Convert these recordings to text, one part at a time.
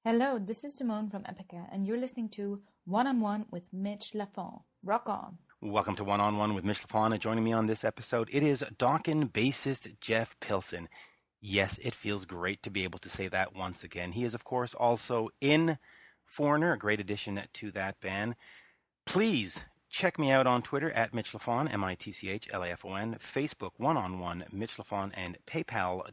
Hello, this is Simone from Epica, and you're listening to One on One with Mitch Lafon. Rock on. Welcome to One on One with Mitch Lafon. And joining me on this episode, it is Dokken bassist Jeff Pilson. Yes, it feels great to be able to say that once again. He is, of course, also in Foreigner, a great addition to that band. Please check me out on Twitter at Mitch Lafon, MITCHLAFON, Facebook One on One Mitch Lafon, and paypal.me/Mitch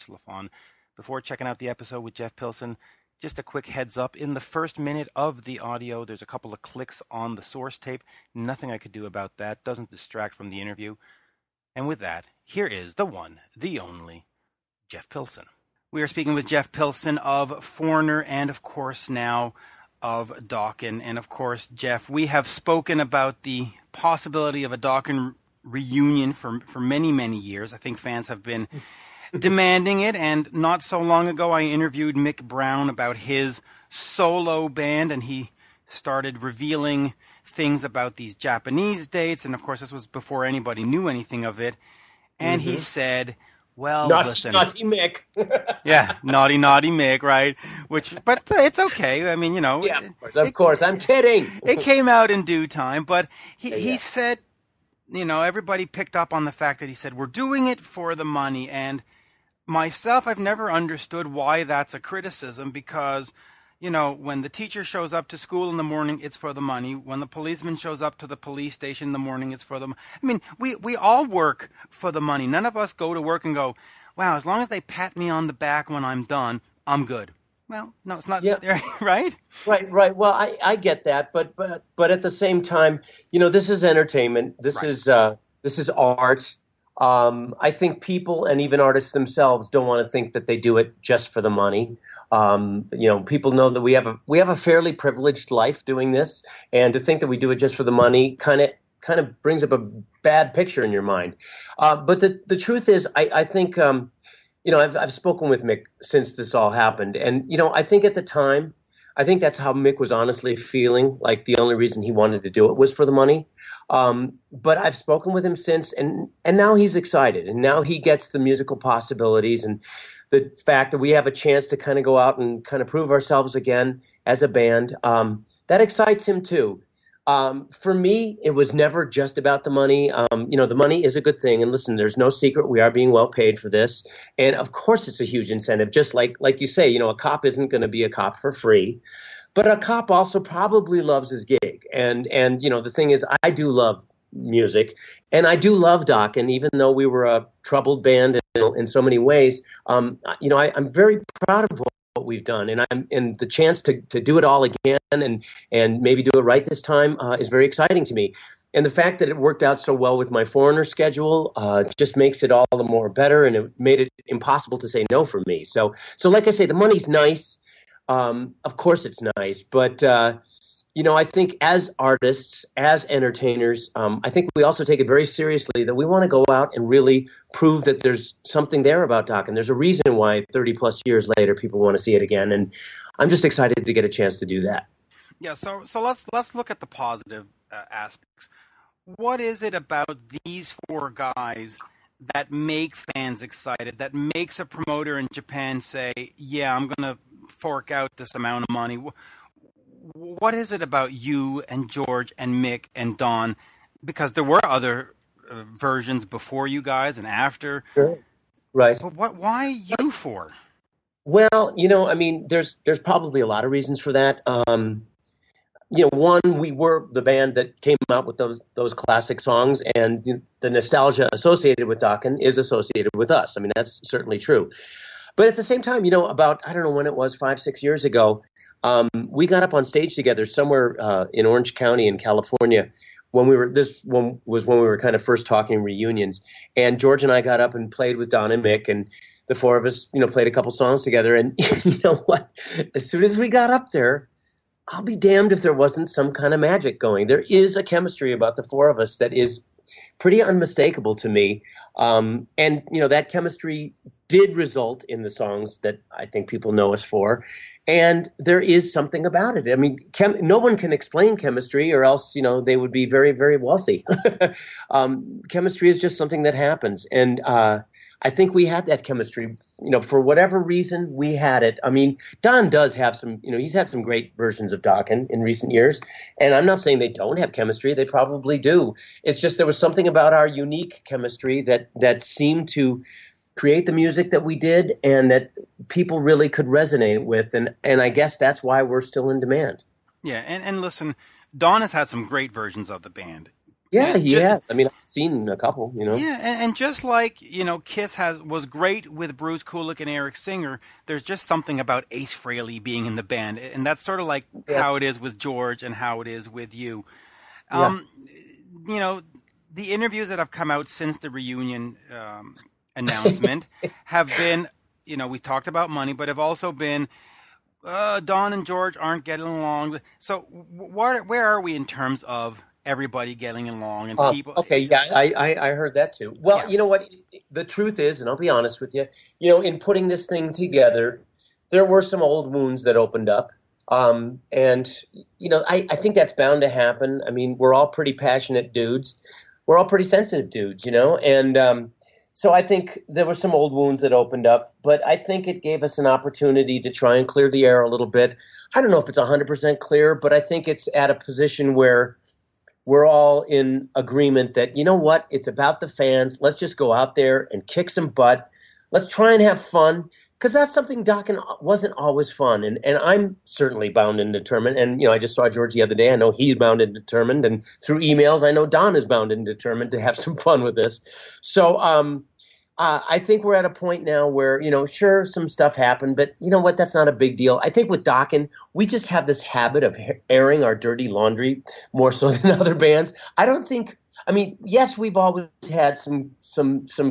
Lafon. Before checking out the episode with Jeff Pilson, just a quick heads up. In the first minute of the audio, there's a couple of clicks on the source tape. Nothing I could do about that. Doesn't distract from the interview. And with that, here is the one, the only, Jeff Pilson. We are speaking with Jeff Pilson of Foreigner and, of course, now of Dokken. And, of course, Jeff, we have spoken about the possibility of a Dokken reunion for many, many years. I think fans have been demanding it, and not so long ago I interviewed Mick Brown about his solo band, and he started revealing things about these Japanese dates, and of course this was before anybody knew anything of it, and he said, well, listen. Naughty Mick. Yeah, naughty Mick, right? But it's okay. I mean, you know. Yeah, of course. I'm kidding. It came out in due time, but he said, you know, everybody picked up on the fact that he said, we're doing it for the money, and myself, I've never understood why that's a criticism because, you know, when the teacher shows up to school in the morning, it's for the money. When the policeman shows up to the police station in the morning, it's for the money. I mean, we all work for the money. None of us go to work and go, wow, as long as they pat me on the back when I'm done, I'm good. Well, no, it's not there, right? Right. Well, I get that, but at the same time, you know, this is entertainment. This is art. I think people and even artists themselves don't want to think that they do it just for the money. You know, people know that we have a fairly privileged life doing this, and to think that we do it just for the money kind of brings up a bad picture in your mind. But the truth is, I think you know, I've spoken with Mick since this all happened, and you know, I think at the time, I think that's how Mick was honestly feeling. Like the only reason he wanted to do it was for the money. But I've spoken with him since, and now he's excited, and now he gets the musical possibilities and the fact that we have a chance to kind of go out and kind of prove ourselves again as a band. That excites him too. For me, it was never just about the money. You know, the money is a good thing, and listen, there's no secret we are being well paid for this, and of course it's a huge incentive. Just like you say, you know, a cop isn't going to be a cop for free. But a cop also probably loves his gig. And you know, the thing is, I do love music, and I do love Dokken, even though we were a troubled band in so many ways. You know, I'm very proud of what we've done, and the chance to do it all again and maybe do it right this time is very exciting to me. And the fact that it worked out so well with my Foreigner schedule just makes it all the more better, and it made it impossible to say no for me. So like I say, the money's nice. Of course it's nice, but, you know, I think as artists, as entertainers, I think we also take it very seriously that we want to go out and really prove that there's something there about Dokken. There's a reason why 30 plus years later people want to see it again. And I'm just excited to get a chance to do that. Yeah. So let's look at the positive aspects. What is it about these four guys that make fans excited, that makes a promoter in Japan say, yeah, I'm going to fork out this amount of money? What is it about you and George and Mick and Don? Because there were other versions before you guys and after. Sure. Right. But why you four? Well, you know, I mean, there's probably a lot of reasons for that. You know, one, we were the band that came out with those classic songs, and the nostalgia associated with Dokken is associated with us. I mean, that's certainly true. But at the same time, you know, about, I don't know when it was, 5-6 years ago, we got up on stage together somewhere in Orange County in California when we were kind of first talking reunions. And George and I got up and played with Don and Mick, and the four of us, you know, played a couple songs together. And you know what? As soon as we got up there, I'll be damned if there wasn't some kind of magic going. There is a chemistry about the four of us that is pretty unmistakable to me. And, you know, that chemistry did result in the songs that I think people know us for. And there is something about it. I mean, no one can explain chemistry, or else, you know, they would be very, very wealthy. Chemistry is just something that happens. And I think we had that chemistry. For whatever reason, we had it. I mean, Don does have some, he's had some great versions of Dokken in recent years. And I'm not saying they don't have chemistry. They probably do. It's just there was something about our unique chemistry that seemed to create the music that we did and that people really could resonate with. And I guess that's why we're still in demand. Yeah. And listen, Don has had some great versions of the band. Yeah, he has. I mean, I've seen a couple, Yeah, and just like, Kiss was great with Bruce Kulick and Eric Singer, there's just something about Ace Frehley being in the band. And that's sort of like how it is with George and how it is with you. The interviews that have come out since the reunion announcement have been, we talked about money, but have also been, Don and George aren't getting along. So where are we in terms of everybody getting along and people? Okay, yeah, I heard that too. Well, You know what? The truth is, and I'll be honest with you, in putting this thing together, there were some old wounds that opened up. I think that's bound to happen. I mean, we're all pretty passionate dudes. We're all pretty sensitive dudes, and so I think there were some old wounds that opened up, but I think it gave us an opportunity to try and clear the air a little bit. I don't know if it's 100% clear, but I think it's at a position where we're all in agreement that, you know what, it's about the fans. Let's just go out there and kick some butt. Let's try and have fun, because that's something Dokken wasn't always fun. And I'm certainly bound and determined. And, I just saw George the other day. I know he's bound and determined. And through emails, I know Don is bound and determined to have some fun with this. So I think we're at a point now where, sure, some stuff happened, but you know what? That's not a big deal. I think with Dokken, we just have this habit of airing our dirty laundry more so than other bands. Yes, we've always had some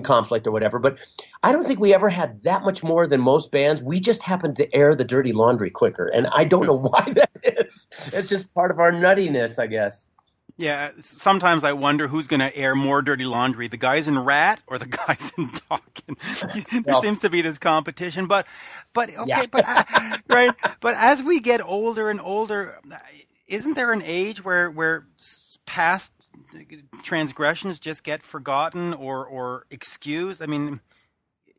conflict or whatever, but I don't think we ever had that much more than most bands. We just happen to air the dirty laundry quicker, and I don't know why that is. It's just part of our nuttiness, I guess. Yeah, sometimes I wonder who's going to air more dirty laundry, the guys in Rat or the guys in Dokken. There seems to be this competition, but right. But as we get older and older, isn't there an age where past transgressions just get forgotten or excused? I mean,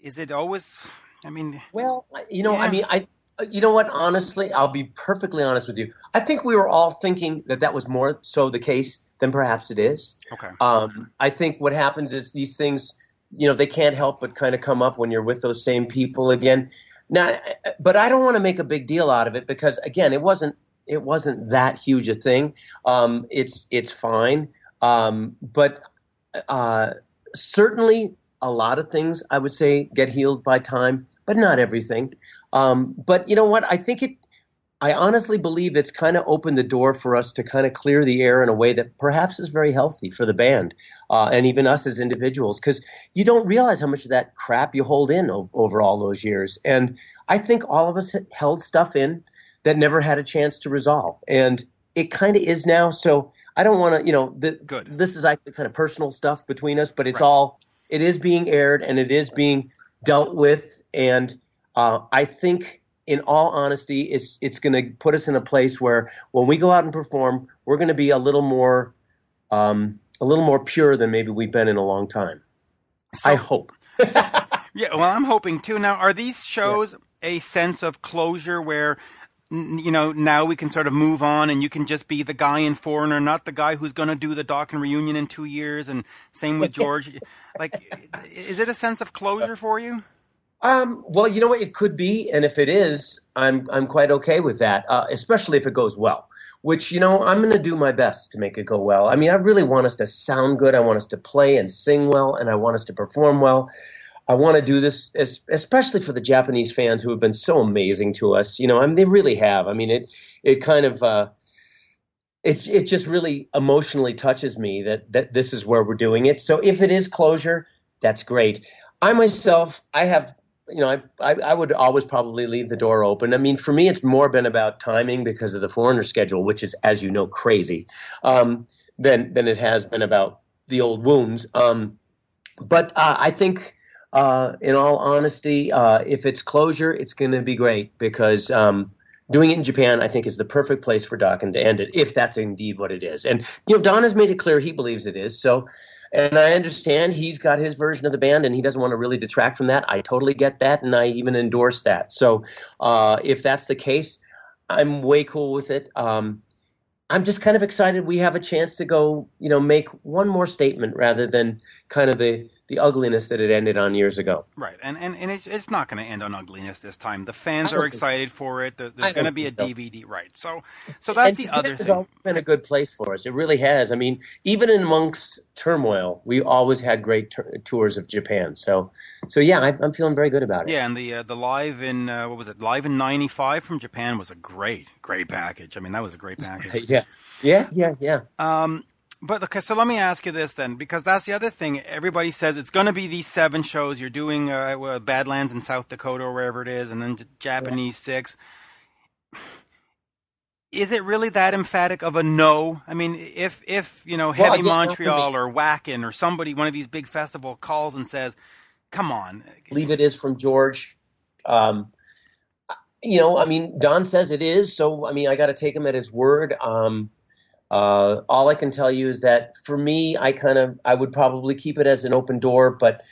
is it always? I mean, well, you know what? Honestly, I'll be perfectly honest with you. I think we were all thinking that was more so the case than perhaps it is. Okay. I think what happens is these things, they can't help but kind of come up when you're with those same people again. Now, but I don't want to make a big deal out of it because, again, it wasn't that huge a thing. It's fine. But certainly a lot of things I would say get healed by time, but not everything. But you know what? I honestly believe it's kind of opened the door for us to kind of clear the air in a way that perhaps is very healthy for the band and even us as individuals, because you don't realize how much of that crap you hold in over all those years. And I think all of us held stuff in that never had a chance to resolve. And it kind of is now. So I don't want to, this is actually kind of personal stuff between us, but it is being aired and it is being dealt with. And I think, in all honesty, it's going to put us in a place where when we go out and perform, we're going to be a little more pure than maybe we've been in a long time. So, I hope. Yeah, well, I'm hoping too. Now, are these shows a sense of closure where, now we can sort of move on and you can just be the guy in Foreigner, not the guy who's going to do the Dokken reunion in 2 years, and same with George? Is it a sense of closure for you? Well, you know what? It could be, and if it is, I'm quite okay with that, especially if it goes well, which, I'm going to do my best to make it go well. I mean, I really want us to sound good. I want us to play and sing well, and I want us to perform well. I want to do this, especially for the Japanese fans who have been so amazing to us. They really have. I mean, it kind of it just really emotionally touches me that this is where we're doing it. So if it is closure, that's great. I myself, I have. I would always probably leave the door open. I mean, for me, it's more been about timing because of the Foreigner schedule, which is, as you know, crazy, than it has been about the old wounds. But I think, in all honesty, if it's closure, it's going to be great because doing it in Japan, I think, is the perfect place for Dokken to end it, if that's indeed what it is. And, Don has made it clear he believes it is. So, And I understand he's got his version of the band and he doesn't want to really detract from that. I totally get that, and I even endorse that. So if that's the case, I'm way cool with it. I'm just kind of excited we have a chance to go, make one more statement rather than kind of the ugliness that it ended on years ago. Right, and it's not going to end on ugliness this time. The fans are excited for it. There's going to be a DVD, right? So that's the other thing. It's been a good place for us. It really has. I mean, even amongst turmoil, we always had great tours of Japan. So yeah, I'm feeling very good about it. Yeah, and the live in what was it? Live in '95 from Japan was a great package. I mean, that was a great package. Yeah. But okay, so let me ask you this then, because that's the other thing. Everybody says it's going to be these 7 shows. You're doing Badlands in South Dakota or wherever it is, and then Japanese 6. Is it really that emphatic of a no? I mean, if Heavy Montreal or Wacken or somebody, one of these big festival calls and says, "Come on," I believe it is from George. I mean, Don says it is, so I mean, I got to take him at his word. All I can tell you is that for me, I would probably keep it as an open door, but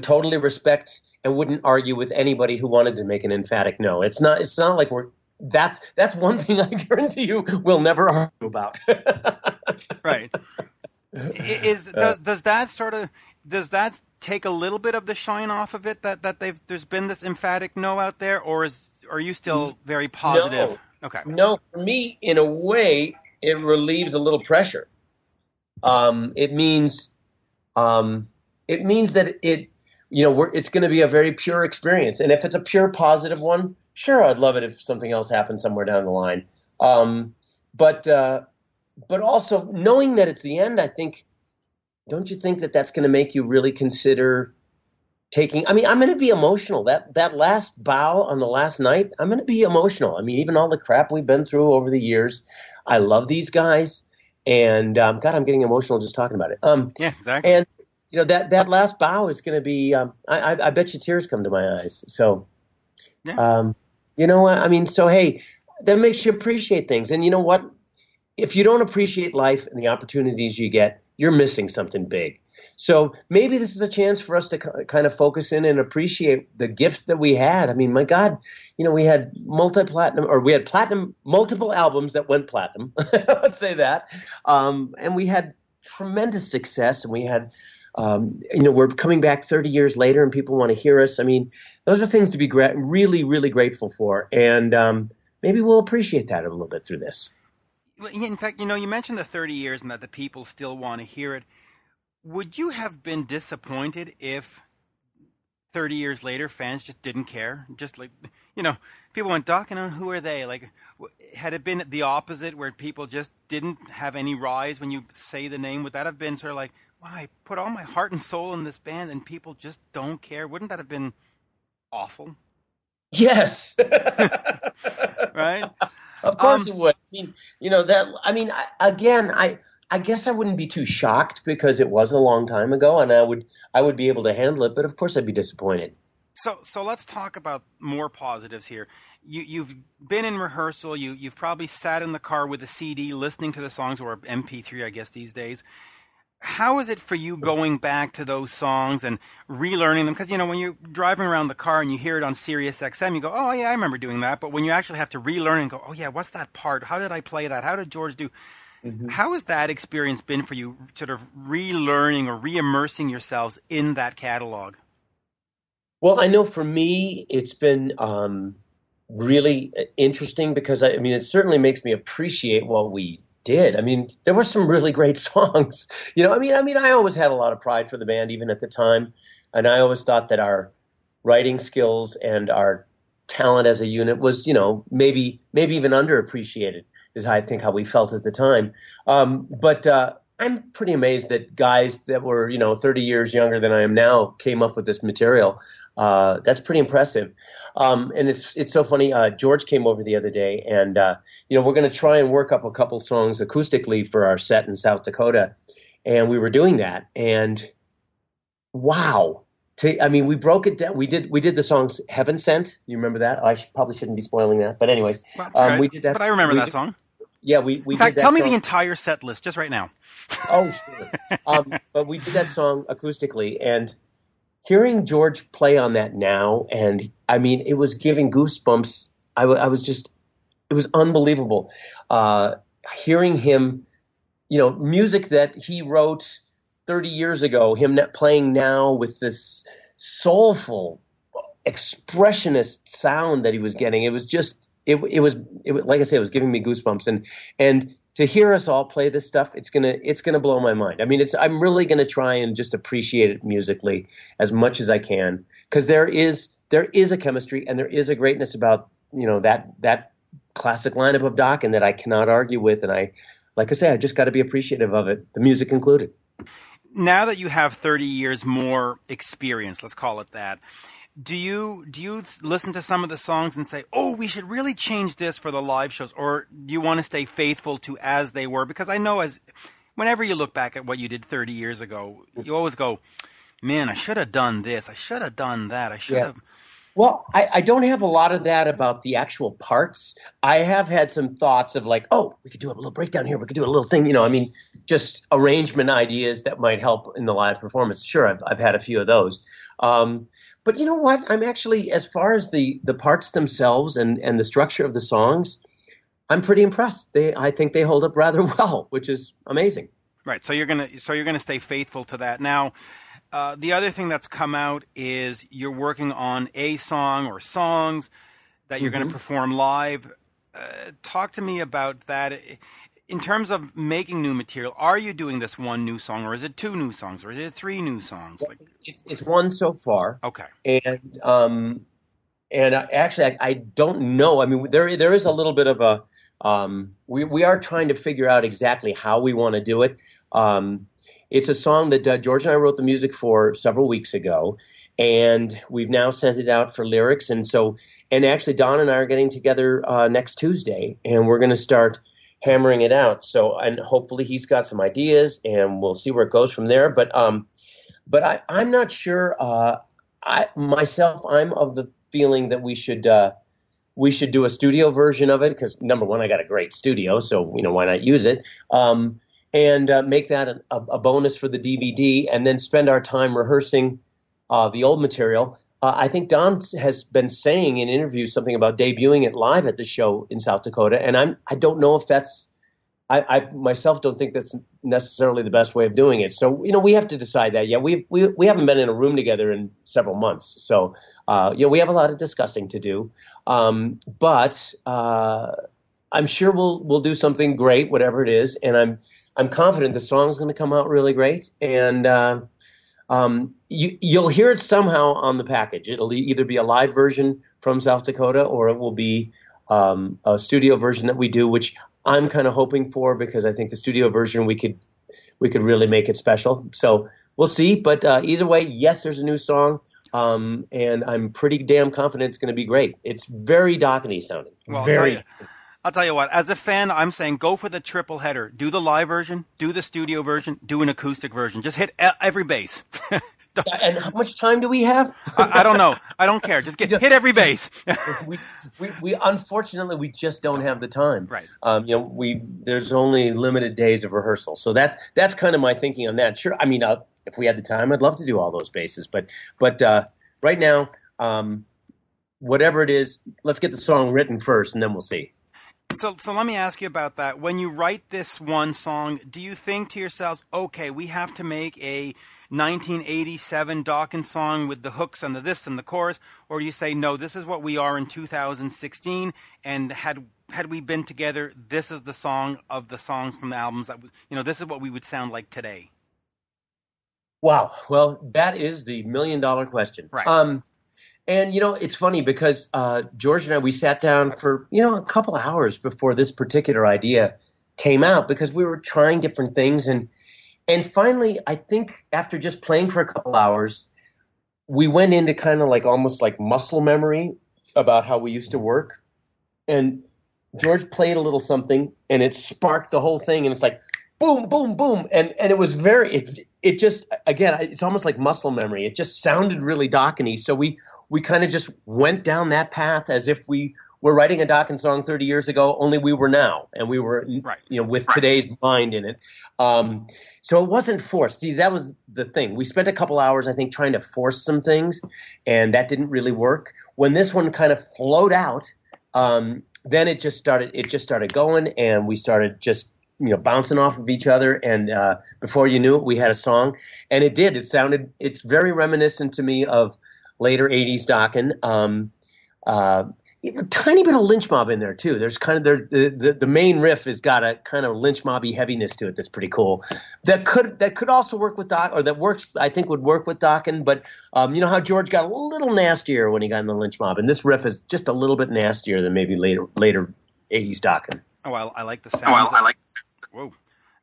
totally respect and wouldn't argue with anybody who wanted to make an emphatic no. It's not like that's one thing I guarantee you we'll never argue about. Right. Does that take a little bit of the shine off of it that there's been this emphatic no out there, or are you still very positive? No. Okay. No, for me, in a way, it relieves a little pressure. It means that it's going to be a very pure experience. And if it's a pure positive one, sure, I'd love it if something else happened somewhere down the line. But also knowing that it's the end, don't you think that that's going to make you really consider taking? I mean, I'm going to be emotional. That last bow on the last night, I'm going to be emotional. I mean, even all the crap we've been through over the years, I love these guys, and God, I'm getting emotional just talking about it. Yeah, exactly. And that last bow is going to be. I bet you tears come to my eyes. So, yeah. you know what I mean? So hey, that makes you appreciate things. And you know what? If you don't appreciate life and the opportunities you get, you're missing something big. So maybe this is a chance for us to kind of focus in and appreciate the gift that we had. I mean, my God, we had platinum, multiple albums that went platinum. Let's say that. And we had tremendous success, and we had, we're coming back 30 years later and people want to hear us. I mean, those are things to be really, really grateful for. And maybe we'll appreciate that a little bit through this. In fact, you mentioned the 30 years and that the people still want to hear it. Would you have been disappointed if 30 years later fans just didn't care? Just like, people went, Dokken, who are they? Like, had it been the opposite where people just didn't have any rise when you say the name? Would that have been sort of like, wow, I put all my heart and soul in this band and people just don't care? Wouldn't that have been awful? Yes. Right? Of course it would. I guess I wouldn't be too shocked because it was a long time ago, and I would be able to handle it. But of course, I'd be disappointed. So let's talk about more positives here. You've been in rehearsal. You've probably sat in the car with a CD listening to the songs, or MP3, I guess these days. How is it for you going back to those songs and relearning them? Because when you're driving around the car and you hear it on Sirius XM, you go, "Oh yeah, I remember doing that." But when you actually have to relearn and go, "Oh yeah, what's that part? How did I play that? How did George do?" Mm-hmm. How has that experience been for you, sort of relearning or re-immersing yourselves in that catalog? Well, I know for me, it's been really interesting because it certainly makes me appreciate what we did. I mean, there were some really great songs. I always had a lot of pride for the band, even at the time, and I always thought that our writing skills and our talent as a unit was, maybe even underappreciated. Is how we felt at the time. But I'm pretty amazed that guys that were, 30 years younger than I am now came up with this material. That's pretty impressive. And it's so funny. George came over the other day and, we're going to try and work up a couple songs acoustically for our set in South Dakota. And we were doing that. And wow. We broke it down. We did the songs Heaven Sent. You remember that? I probably shouldn't be spoiling that. But anyways, well, we did that. But I remember that song. Yeah, we In did fact, that tell me song. the entire set list just right now. Oh, sure. But we did that song acoustically, and hearing George play on that now, and I mean, it was giving goosebumps. I was just, it was unbelievable. Hearing him, music that he wrote 30 years ago, playing now with this soulful, expressionist sound that he was getting. It was just, it was like I said, it was giving me goosebumps. And to hear us all play this stuff, it's gonna blow my mind. I mean, I'm really gonna try and just appreciate it musically as much as I can, because there is a chemistry and there is a greatness about that classic lineup of Dokken that I cannot argue with, and like I say, I just got to be appreciative of it, the music included. Now that you have 30 years more experience, let's call it that, do you listen to some of the songs and say, oh, we should really change this for the live shows, or do you want to stay faithful to as they were? Because I know whenever you look back at what you did 30 years ago, you always go, man, I should have done this, I should have done that, I should have... Well, I don't have a lot of that about the actual parts. I have had some thoughts of like, oh, we could do a little breakdown here. We could do a little thing, just arrangement ideas that might help in the live performance. Sure, I've had a few of those. But you know what? I'm actually, as far as the parts themselves and the structure of the songs, I'm pretty impressed. I think they hold up rather well, which is amazing. Right. So you're gonna stay faithful to that. Now, the other thing that's come out is you're working on a song or songs that you're going to perform live. Talk to me about that. In terms of making new material, are you doing this one new song, or is it two new songs, or is it three new songs? It's one so far. Okay. And actually, I don't know. I mean, there is a little bit of a we are trying to figure out exactly how we want to do it. It's a song that George and I wrote the music for several weeks ago, and we've now sent it out for lyrics. And actually, Don and I are getting together next Tuesday, and we're going to start hammering it out. So, and hopefully he's got some ideas, and we'll see where it goes from there. But I'm not sure. I'm of the feeling that we should do a studio version of it, because number one, I got a great studio, so why not use it? And make that a bonus for the DVD, and then spend our time rehearsing the old material. I think Don has been saying in interviews something about debuting it live at the show in South Dakota, and I don't know if that's I myself don't think that's necessarily the best way of doing it. So we have to decide that. Yeah, we haven't been in a room together in several months, so we have a lot of discussing to do. But I'm sure we'll do something great, whatever it is, and I'm confident the song's going to come out really great, and you'll hear it somehow on the package. It'll either be a live version from South Dakota, or it will be a studio version that we do, which I'm kind of hoping for, because I think the studio version we could really make it special. So we'll see, but either way, yes, there's a new song, and I'm pretty damn confident it's going to be great. It's very Dokken-y sounding. Well, very. I'll tell you what, as a fan, I'm saying go for the triple header. Do the live version, do the studio version, do an acoustic version. Just hit every bass. And how much time do we have? I don't know. I don't care. Just hit every bass. we unfortunately, we just don't have the time. Right. There's only limited days of rehearsal. So that's kind of my thinking on that. Sure. I mean, if we had the time, I'd love to do all those basses. But right now, whatever it is, let's get the song written first, and then we'll see. So let me ask you about that. When you write this one song, do you think to yourselves, okay, we have to make a 1987 Dokken song with the hooks and the this and the chorus, or do you say, no, this is what we are in 2016, and had we been together, this is the song of the songs from the albums that this is what we would sound like today? Wow. Well, that is the $1 million question. Right. And, it's funny because George and I, we sat down for, a couple of hours before this particular idea came out, because we were trying different things. And finally, I think after just playing for a couple hours, we went into kind of like almost like muscle memory about how we used to work. And George played a little something, and it sparked the whole thing. And it's like, boom, boom, boom. And it was it just, again, it's almost like muscle memory. It just sounded really Dokken-y. So we kind of just went down that path as if we were writing a Dokken song 30 years ago, only we were now, and we were, Right. with today's mind in it. So it wasn't forced. See, that was the thing. We spent a couple hours, I think, trying to force some things, and that didn't really work. When this one kind of flowed out, then it just started going, and we started just bouncing off of each other, and before you knew it, we had a song, and it's very reminiscent to me of later 80s Dokken. A tiny bit of lynch mob in there too. There's kind of the main riff has got a kind of lynch mobby heaviness to it that's pretty cool. That could also work with I think would work with Dokken. But you know how George got a little nastier when he got in the lynch mob, and this riff is just a little bit nastier than maybe later 80s Dokken. Oh, I like the sounds. Whoa,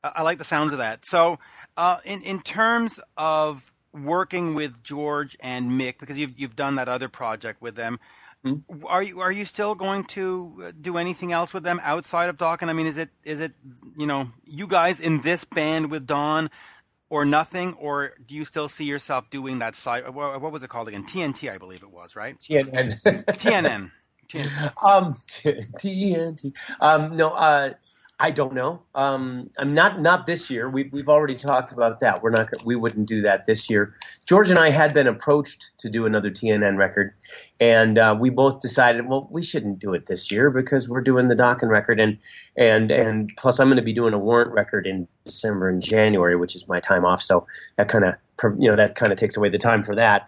I like the sounds of that. So, in terms of working with George and Mick, because you've done that other project with them. Are you still going to do anything else with them outside of Dokken? I mean, is it you guys in this band with Don or nothing, or do you still see yourself doing that side? What was it called again? TNT, I believe it was, right? TNN. TNN. TNT. No, I don't know. I'm not this year. We've already talked about that. We wouldn't do that this year. George and I had been approached to do another TNN record, and we both decided, well, we shouldn't do it this year because we're doing the Dokken record, and plus I'm going to be doing a Warrant record in December and January, which is my time off. So that kind of takes away the time for that.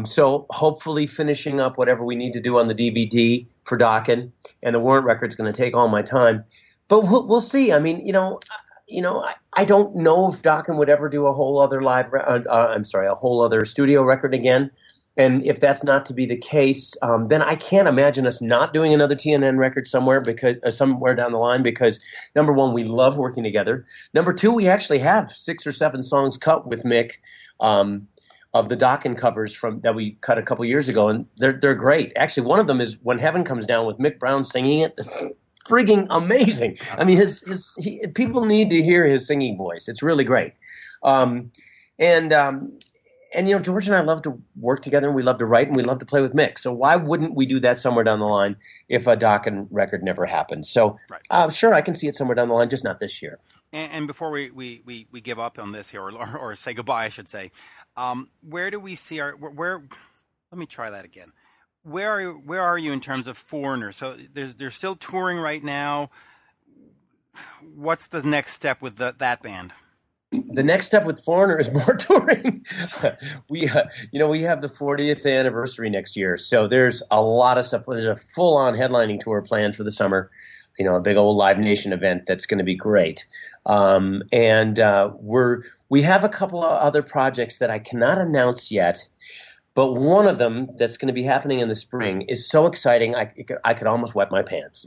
So hopefully finishing up whatever we need to do on the DVD for Dokken, and the Warrant record's going to take all my time. But we'll see. I mean, I don't know if Dokken would ever do a whole other a whole other studio record again. And if that's not to be the case, then I can't imagine us not doing another TNN record somewhere down the line. Because number one, we love working together. Number two, we actually have 6 or 7 songs cut with Mick of the Dokken covers that we cut a couple years ago, and they're great. Actually, one of them is When Heaven Comes Down with Mick Brown singing it. Frigging amazing. I mean, people need to hear his singing voice. It's really great. And George and I love to work together, and we love to write, and we love to play with Mick. So why wouldn't we do that somewhere down the line if a Dokken record never happened? So sure, I can see it somewhere down the line, just not this year. And before we give up on this here, or say goodbye, I should say, where do we see where? Let me try that again. Where are you in terms of Foreigner? So they're still touring right now. What's the next step with that band? The next step with Foreigner is more touring. We have the 40th anniversary next year, so there's a lot of stuff. There's a full-on headlining tour planned for the summer. A big old Live Nation event that's going to be great. We have a couple of other projects that I cannot announce yet. But one of them that's going to be happening in the spring is so exciting, I could almost wet my pants.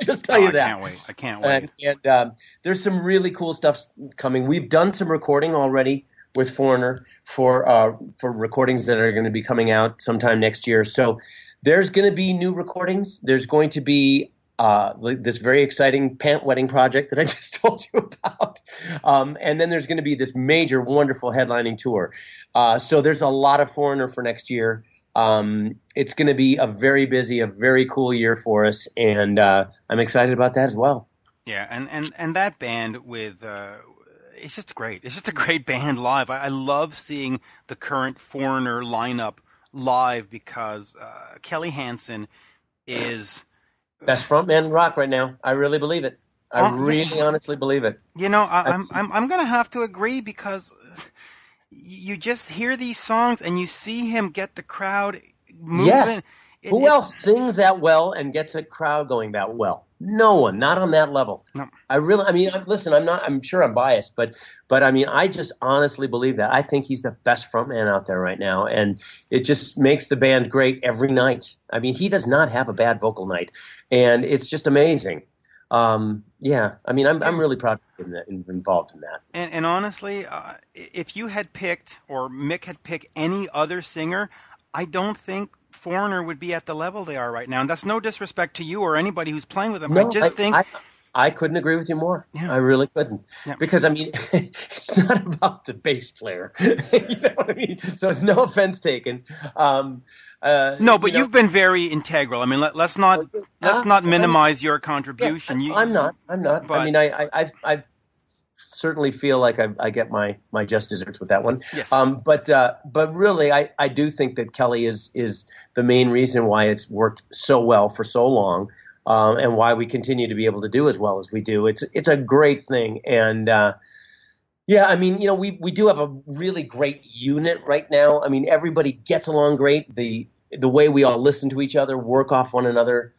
Just tell you that. I can't wait. And there's some really cool stuff coming. We've done some recording already with Foreigner for recordings that are going to be coming out sometime next year. So there's going to be new recordings. There's going to be this very exciting pant wetting project that I just told you about. And then there's going to be this major, wonderful headlining tour. So there's a lot of Foreigner for next year. It's going to be a very busy, a very cool year for us. And I'm excited about that as well. Yeah. And that band with, it's just great. It's just a great band live. I love seeing the current Foreigner lineup live because Kelly Hansen is best frontman in rock right now. I really believe it. I really honestly believe it. I'm going to have to agree because you just hear these songs and you see him get the crowd moving. Yes. Who else sings that well and gets a crowd going that well? No one, not on that level. No. Listen, I'm sure I'm biased, but I just honestly believe that. I think he's the best frontman out there right now, and it just makes the band great every night. I mean, he does not have a bad vocal night, and it's just amazing. I'm really proud of him involved in that. And honestly, if you had picked, or Mick had picked any other singer, I don't think Foreigner would be at the level they are right now. And that's no disrespect to you or anybody who's playing with them. No, I couldn't agree with you more. Yeah. I really couldn't. Yeah. Because, I mean, it's not about the bass player. You know what I mean? So it's no offense taken. No, but you've been very integral. I mean, let's not minimize your contribution. Yeah, I'm not. But, I mean, I certainly feel like I get my just desserts with that one. Yes. But really, I do think that Kelly is the main reason why it's worked so well for so long, and why we continue to be able to do as well as we do. It's a great thing, and yeah, I mean, we do have a really great unit right now. I mean, everybody gets along great. The way we all listen to each other, work off one another,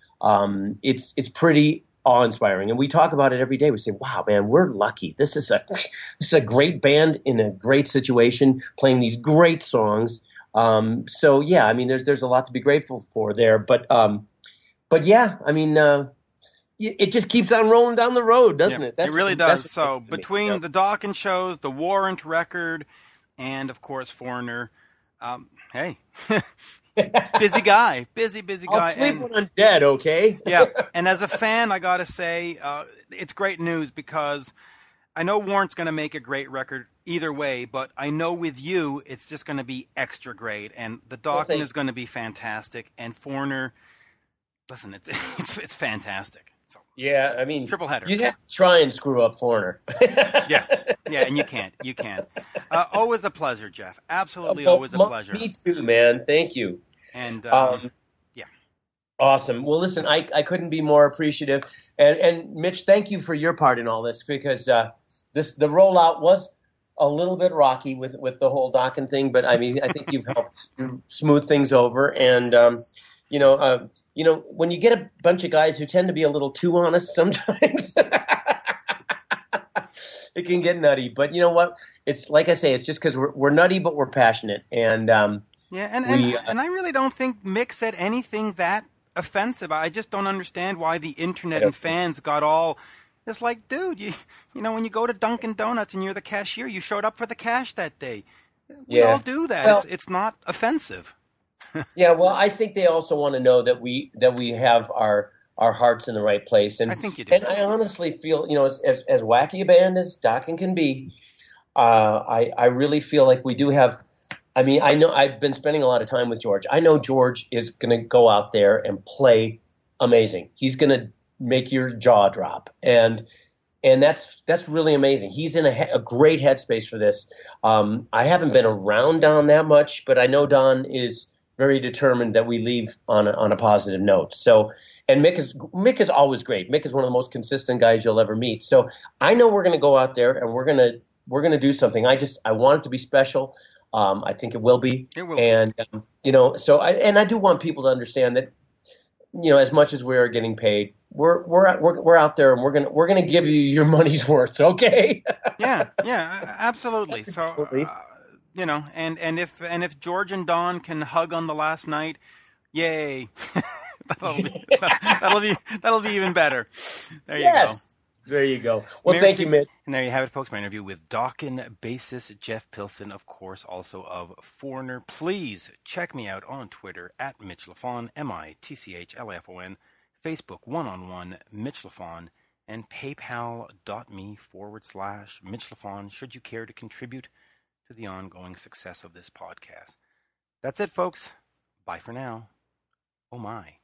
it's pretty awe-inspiring, and we talk about it every day. We say, "Wow, man, we're lucky. This is a great band in a great situation, playing these great songs." So yeah, I mean, there's a lot to be grateful for there, but yeah, I mean, it just keeps on rolling down the road, doesn't it? It really does. So between the Dokken shows, the Warrant record, and of course Foreigner, hey. busy guy. I'll sleep when I'm dead, okay? Yeah, and as a fan, I gotta say, it's great news because I know Warrant's gonna make a great record either way, but I know with you, it's just gonna be extra great, and the Dokken is gonna be fantastic, and Foreigner, listen, it's fantastic. So, yeah, I mean, triple header. You have to try and screw up Foreigner. yeah, and you can't. Always a pleasure, Jeff. Absolutely, always a pleasure. Me too, man. Thank you. And yeah, awesome. Well, listen, I couldn't be more appreciative. And Mitch, thank you for your part in all this, because the rollout was a little bit rocky with the whole Dokken thing, but I mean, I think you've helped smooth things over. And when you get a bunch of guys who tend to be a little too honest sometimes, it can get nutty. But you know what? It's like I say, it's just because we're nutty, but we're passionate. And and I really don't think Mick said anything that offensive. I just don't understand why the internet and fans got all. It's like, dude, you know, when you go to Dunkin' Donuts and you're the cashier, you showed up for the cash that day. We all do that. Well, it's not offensive. Yeah, well, I think they also want to know that we have our hearts in the right place, and I think you do. And I honestly feel, as wacky a band as Dokken can be, I really feel like we do have. I mean, I know I've been spending a lot of time with George. I know George is going to go out there and play amazing. He's going to make your jaw drop, and that's really amazing. He's in a great headspace for this. I haven't been around Don that much, but I know Don is very determined that we leave on a positive note. So, and Mick is always great. Mick is one of the most consistent guys you'll ever meet. So I know we're going to go out there and we're going to do something. I want it to be special. I think it will be. It will. And so I do want people to understand that, as much as we are getting paid, we're out there and we're gonna give you your money's worth. Okay. yeah, absolutely. So. And if George and Don can hug on the last night, yay! that'll be even better. There you go. There you go. Well, thank you, Mitch. And there you have it, folks. My interview with Dokken bassist Jeff Pilson, of course, also of Foreigner. Please check me out on Twitter at Mitch Lafon, MITCHLAFON, Facebook one-on-one Mitch Lafon, and PayPal.me/Mitch Lafon. Should you care to contribute to the ongoing success of this podcast. That's it, folks. Bye for now. Oh my.